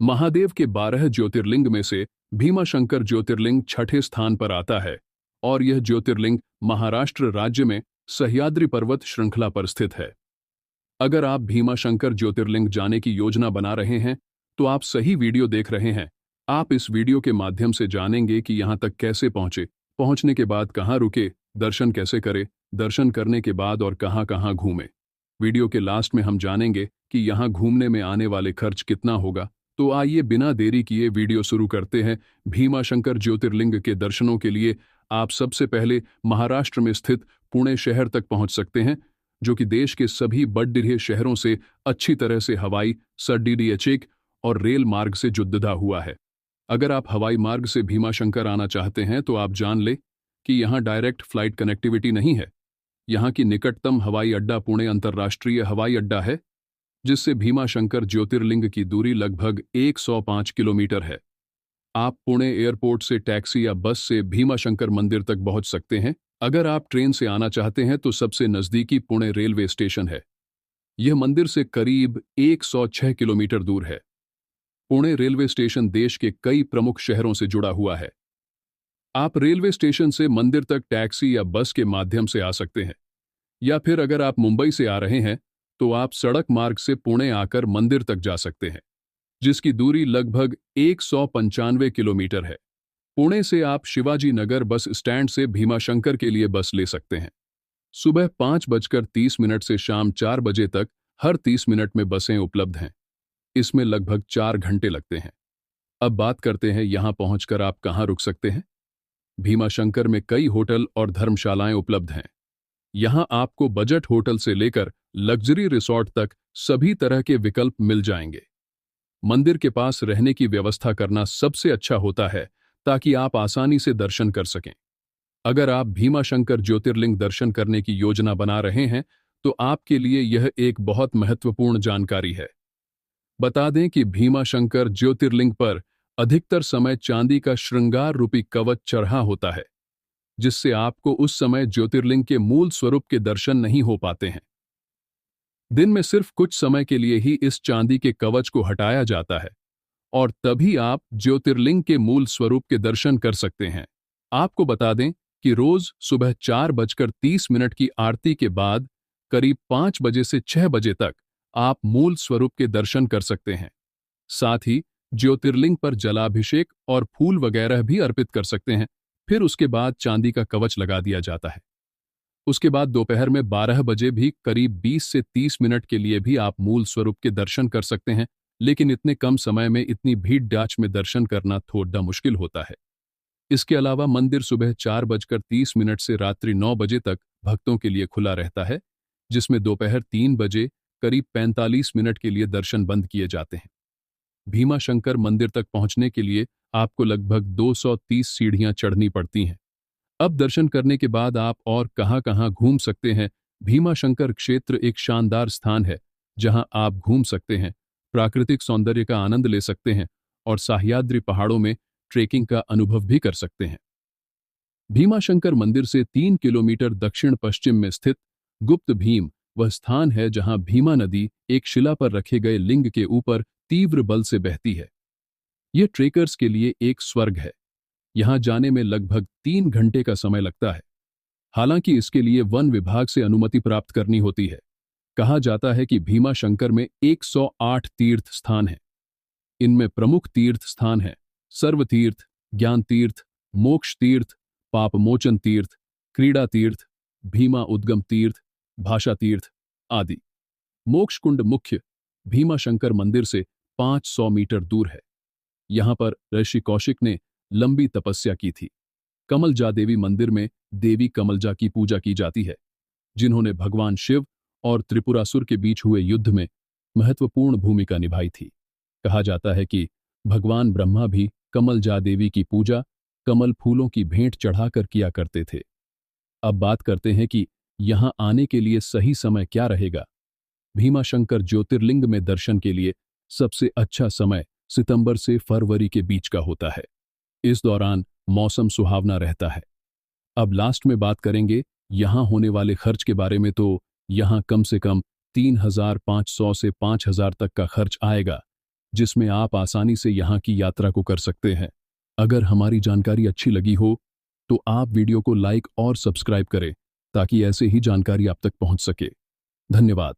महादेव के 12 ज्योतिर्लिंग में से भीमाशंकर ज्योतिर्लिंग छठे स्थान पर आता है और यह ज्योतिर्लिंग महाराष्ट्र राज्य में सह्याद्री पर्वत श्रृंखला पर स्थित है। अगर आप भीमाशंकर ज्योतिर्लिंग जाने की योजना बना रहे हैं तो आप सही वीडियो देख रहे हैं। आप इस वीडियो के माध्यम से जानेंगे कि यहाँ तक कैसे पहुंचे, पहुंचने के बाद कहाँ रुके, दर्शन कैसे करें, दर्शन करने के बाद और कहाँ कहाँ घूमें। वीडियो के लास्ट में हम जानेंगे कि यहाँ घूमने में आने वाले खर्च कितना होगा। तो आइए बिना देरी किए वीडियो शुरू करते हैं। भीमाशंकर ज्योतिर्लिंग के दर्शनों के लिए आप सबसे पहले महाराष्ट्र में स्थित पुणे शहर तक पहुंच सकते हैं, जो कि देश के सभी बड़े शहरों से अच्छी तरह से हवाई, सड़क और रेल मार्ग से जुड़ा हुआ है। अगर आप हवाई मार्ग से भीमाशंकर आना चाहते हैं तो आप जान लें कि यहाँ डायरेक्ट फ्लाइट कनेक्टिविटी नहीं है। यहाँ की निकटतम हवाई अड्डा पुणे अंतर्राष्ट्रीय हवाई अड्डा है, जिससे भीमाशंकर ज्योतिर्लिंग की दूरी लगभग 105 किलोमीटर है। आप पुणे एयरपोर्ट से टैक्सी या बस से भीमाशंकर मंदिर तक पहुंच सकते हैं। अगर आप ट्रेन से आना चाहते हैं तो सबसे नज़दीकी पुणे रेलवे स्टेशन है। यह मंदिर से करीब 106 किलोमीटर दूर है। पुणे रेलवे स्टेशन देश के कई प्रमुख शहरों से जुड़ा हुआ है। आप रेलवे स्टेशन से मंदिर तक टैक्सी या बस के माध्यम से आ सकते हैं, या फिर अगर आप मुंबई से आ रहे हैं तो आप सड़क मार्ग से पुणे आकर मंदिर तक जा सकते हैं, जिसकी दूरी लगभग 195 किलोमीटर है। पुणे से आप शिवाजी नगर बस स्टैंड से भीमाशंकर के लिए बस ले सकते हैं। सुबह 5:30 से शाम 4 बजे तक हर 30 मिनट में बसें उपलब्ध हैं। इसमें लगभग 4 घंटे लगते हैं। अब बात करते हैं यहाँ पहुंचकर आप कहाँ रुक सकते हैं। भीमाशंकर में कई होटल और धर्मशालाएं उपलब्ध हैं। यहाँ आपको बजट होटल से लेकर लग्जरी रिसॉर्ट तक सभी तरह के विकल्प मिल जाएंगे। मंदिर के पास रहने की व्यवस्था करना सबसे अच्छा होता है, ताकि आप आसानी से दर्शन कर सकें। अगर आप भीमाशंकर ज्योतिर्लिंग दर्शन करने की योजना बना रहे हैं तो आपके लिए यह एक बहुत महत्वपूर्ण जानकारी है। बता दें कि भीमाशंकर ज्योतिर्लिंग पर अधिकतर समय चांदी का श्रृंगार रूपी कवच चढ़ा होता है, जिससे आपको उस समय ज्योतिर्लिंग के मूल स्वरूप के दर्शन नहीं हो पाते हैं। दिन में सिर्फ कुछ समय के लिए ही इस चांदी के कवच को हटाया जाता है और तभी आप ज्योतिर्लिंग के मूल स्वरूप के दर्शन कर सकते हैं। आपको बता दें कि रोज सुबह 4:30 की आरती के बाद करीब 5 बजे से 6 बजे तक आप मूल स्वरूप के दर्शन कर सकते हैं। साथ ही ज्योतिर्लिंग पर जलाभिषेक और फूल वगैरह भी अर्पित कर सकते हैं। फिर उसके बाद चांदी का कवच लगा दिया जाता है। उसके बाद दोपहर में 12 बजे भी करीब 20 से 30 मिनट के लिए भी आप मूल स्वरूप के दर्शन कर सकते हैं, लेकिन इतने कम समय में इतनी भीड़ डाच में दर्शन करना थोड़ा मुश्किल होता है। इसके अलावा मंदिर सुबह 4:30 से रात्रि 9 बजे तक भक्तों के लिए खुला रहता है, जिसमें दोपहर 3 बजे करीब 45 मिनट के लिए दर्शन बंद किए जाते हैं। भीमाशंकर मंदिर तक पहुंचने के लिए आपको लगभग 230 सीढ़ियां चढ़नी पड़ती हैं। अब दर्शन करने के बाद आप और कहां-कहां घूम सकते हैं। भीमाशंकर क्षेत्र एक शानदार स्थान है, जहां आप घूम सकते हैं, प्राकृतिक सौंदर्य का आनंद ले सकते हैं और सह्याद्री पहाड़ों में ट्रेकिंग का अनुभव भी कर सकते हैं। भीमाशंकर मंदिर से 3 किलोमीटर दक्षिण पश्चिम में स्थित गुप्त भीम वह स्थान है जहां भीमा नदी एक शिला पर रखे गए लिंग के ऊपर तीव्र बल से बहती है। यह ट्रेकर्स के लिए एक स्वर्ग है। यहां जाने में लगभग 3 घंटे का समय लगता है। हालांकि इसके लिए वन विभाग से अनुमति प्राप्त करनी होती है। कहा जाता है कि भीमाशंकर में 108 तीर्थ स्थान हैं। इनमें प्रमुख तीर्थ स्थान हैं सर्व तीर्थ, ज्ञान तीर्थ, मोक्ष तीर्थ, पापमोचन तीर्थ, क्रीड़ा तीर्थ, भीमा उद्गम तीर्थ, भाषा तीर्थ आदि। मोक्ष कुंड मुख्य भीमाशंकर मंदिर से 500 मीटर दूर है। यहां पर ऋषि कौशिक ने लंबी तपस्या की थी। कमलजा देवी मंदिर में देवी कमलजा की पूजा की जाती है, जिन्होंने भगवान शिव और त्रिपुरासुर के बीच हुए युद्ध में महत्वपूर्ण भूमिका निभाई थी। कहा जाता है कि भगवान ब्रह्मा भी कमलजा देवी की पूजा कमल फूलों की भेंट चढ़ाकर किया करते थे। अब बात करते हैं कि यहां आने के लिए सही समय क्या रहेगा। भीमाशंकर ज्योतिर्लिंग में दर्शन के लिए सबसे अच्छा समय सितंबर से फरवरी के बीच का होता है। इस दौरान मौसम सुहावना रहता है। अब लास्ट में बात करेंगे यहां होने वाले खर्च के बारे में। तो यहां कम से कम 3,500 से 5,000 तक का खर्च आएगा, जिसमें आप आसानी से यहाँ की यात्रा को कर सकते हैं। अगर हमारी जानकारी अच्छी लगी हो तो आप वीडियो को लाइक और सब्सक्राइब करें ताकि ऐसे ही जानकारी आप तक पहुंच सके। धन्यवाद।